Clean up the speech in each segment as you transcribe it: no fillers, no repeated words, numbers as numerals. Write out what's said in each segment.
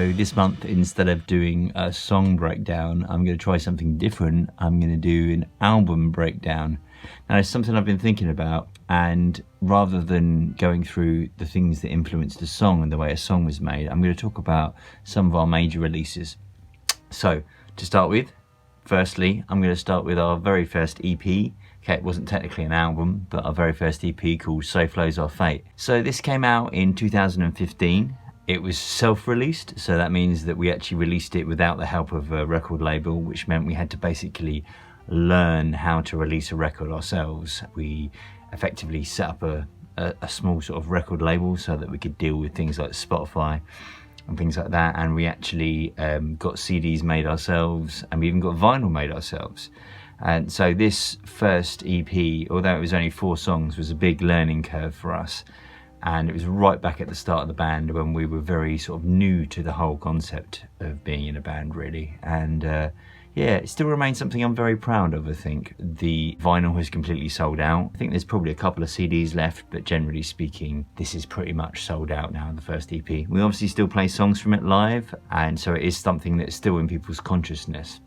So this month, instead of doing a song breakdown, I'm going to try something different. I'm going to do an album breakdown. Now, it's something I've been thinking about, and rather than going through the things that influenced the song and the way a song was made, I'm going to talk about some of our major releases. So, to start with, firstly, I'm going to start with our very first EP. Okay, it wasn't technically an album, but our very first EP called So Flows Our Fate. So this came out in 2015. It was self-released, so that means that we actually released it without the help of a record label, which meant we had to basically learn how to release a record ourselves. We effectively set up a small sort of record label so that we could deal with things like Spotify and things like that, and we actually got CDs made ourselves, and we even got vinyl made ourselves. And so this first EP, although it was only 4 songs, was a big learning curve for us. And it was right back at the start of the band when we were very sort of new to the whole concept of being in a band, really. And yeah, it still remains something I'm very proud of, I think. The vinyl has completely sold out. I think there's probably a couple of CDs left, but generally speaking, this is pretty much sold out now, the first EP. We obviously still play songs from it live, and so it is something that's still in people's consciousness.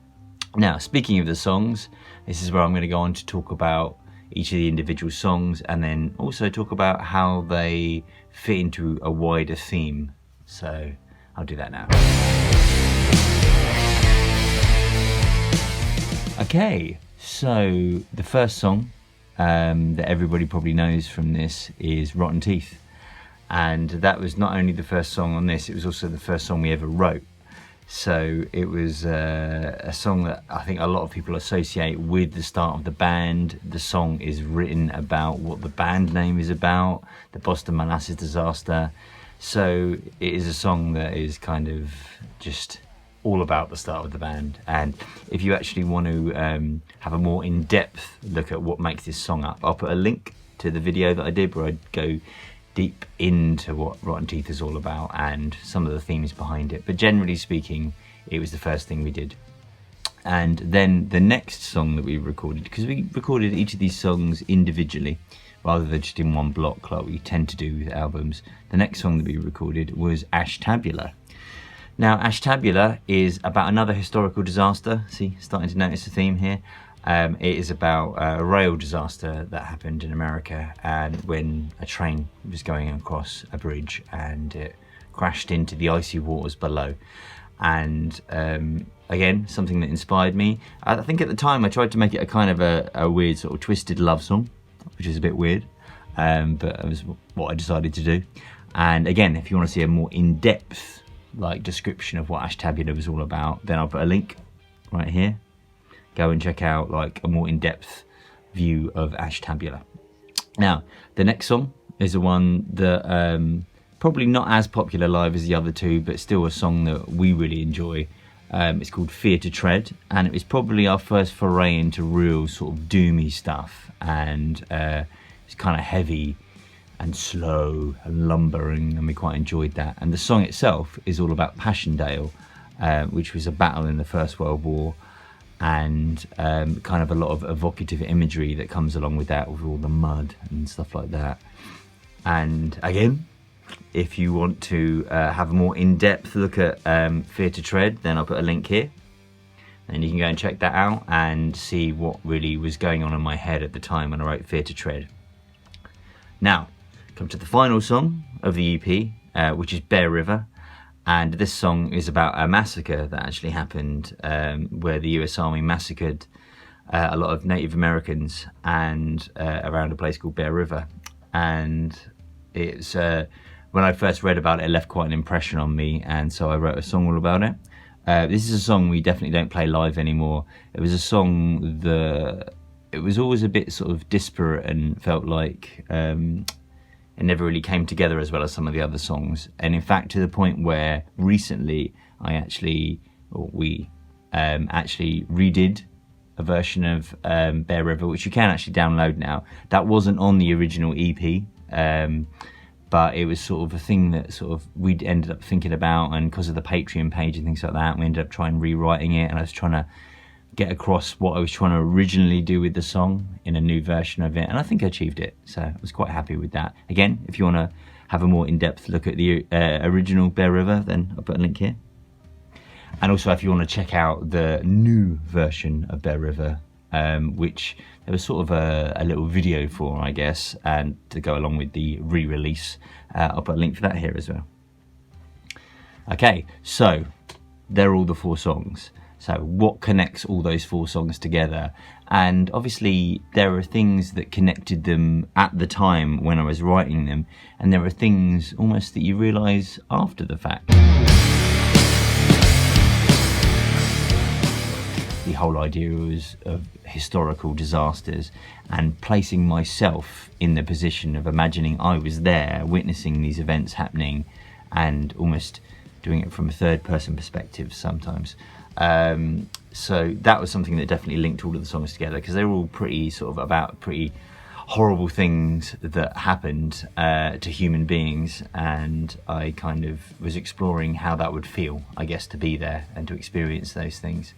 Now, speaking of the songs, this is where I'm going to go on to talk about each of the individual songs, and then also talk about how they fit into a wider theme. So I'll do that now. Okay, so the first song that everybody probably knows from this is Rotten Teeth, and that was not only the first song on this, it was also the first song we ever wrote. So it was a song that I think a lot of people associate with the start of the band. The song is written about what the band name is about, the Morass Of Molasses disaster. So it is a song that is kind of just all about the start of the band. And if you actually want to have a more in-depth look at what makes this song up, I'll put a link to the video that I did where I go deep into what Rotten Teeth is all about and some of the themes behind it. But generally speaking, it was the first thing we did. And then the next song that we recorded, because we recorded each of these songs individually rather than just in one block like we tend to do with albums, the next song that we recorded was Ashtabula. Now, Ashtabula is about another historical disaster. See, starting to notice a theme here. It is about a rail disaster that happened in America, and when a train was going across a bridge and it crashed into the icy waters below. And again, something that inspired me. I think at the time I tried to make it a kind of a weird sort of twisted love song, which is a bit weird, but it was what I decided to do. And again, if you want to see a more in-depth like description of what Ashtabula was all about, then I'll put a link right here. Go and check out like a more in-depth view of Ashtabula. Now, the next song is the one that probably not as popular live as the other two, but still a song that we really enjoy. It's called Fear to Tread, and it was probably our first foray into real sort of doomy stuff, and it's kind of heavy and slow and lumbering, and we quite enjoyed that. And the song itself is all about Passchendaele, which was a battle in the First World War, and kind of a lot of evocative imagery that comes along with that, with all the mud and stuff like that. And again, if you want to have a more in-depth look at Fear to Tread, then I'll put a link here, and you can go and check that out and see what really was going on in my head at the time when I wrote Fear to Tread. Now, come to the final song of the EP, which is Bear River. And this song is about a massacre that actually happened where the US Army massacred a lot of Native Americans and around a place called Bear River. And it's when I first read about it, it left quite an impression on me, and so I wrote a song all about it. This is a song we definitely don't play live anymore. It was a song that it was always a bit sort of disparate and felt like it never really came together as well as some of the other songs. And in fact, to the point where recently we actually redid a version of Bear River, which you can actually download now. That wasn't on the original EP, but it was sort of a thing that sort of we ended up thinking about, and because of the Patreon page and things like that, we ended up trying rewriting it, and I was trying to get across what I was trying to originally do with the song in a new version of it, and I think I achieved it, so I was quite happy with that. Again, if you want to have a more in-depth look at the original Bear River, then I'll put a link here. And also, if you want to check out the new version of Bear River, which there was sort of a little video for, I guess, and to go along with the re-release, I'll put a link for that here as well. Okay, so they're all the 4 songs. So what connects all those 4 songs together? And obviously there are things that connected them at the time when I was writing them, and there are things almost that you realise after the fact. The whole idea was of historical disasters and placing myself in the position of imagining I was there witnessing these events happening, and almost doing it from a third person perspective sometimes. So that was something that definitely linked all of the songs together, because they were all pretty sort of about pretty horrible things that happened to human beings, and I kind of was exploring how that would feel, I guess, to be there and to experience those things.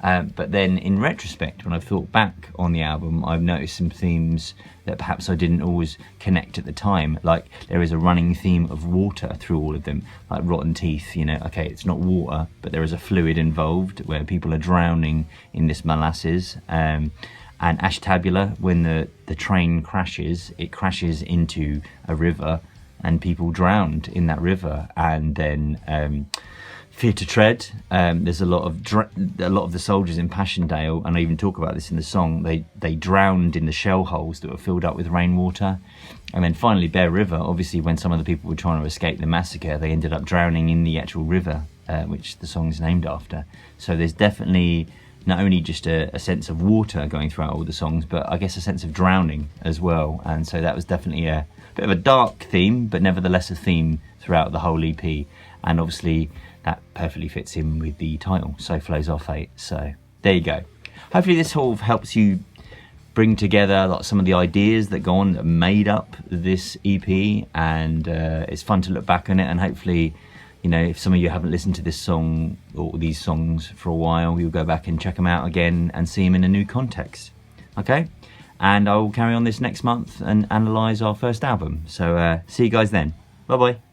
But then in retrospect, when I've thought back on the album, I've noticed some themes that perhaps I didn't always connect at the time. Like, there is a running theme of water through all of them, like Rotten Teeth, you know, okay, it's not water, but there is a fluid involved where people are drowning in this molasses. And Ashtabula, when the train crashes, it crashes into a river and people drowned in that river. And then Fear to Tread, there's a lot of the soldiers in Passchendaele, and I even talk about this in the song, they drowned in the shell holes that were filled up with rainwater. And then finally Bear River, obviously when some of the people were trying to escape the massacre, they ended up drowning in the actual river, which the song is named after. So there's definitely not only just a sense of water going throughout all the songs, but I guess a sense of drowning as well. And so that was definitely a bit of a dark theme, but nevertheless a theme throughout the whole EP. And obviously that perfectly fits in with the title, So Flows Our Fate. So there you go. Hopefully this sort of helps you bring together like some of the ideas that go on that made up this EP, and it's fun to look back on it. And hopefully, you know, if some of you haven't listened to this song or these songs for a while, you'll go back and check them out again and see them in a new context. Okay, and I will carry on this next month and analyse our first album. So see you guys then. Bye bye.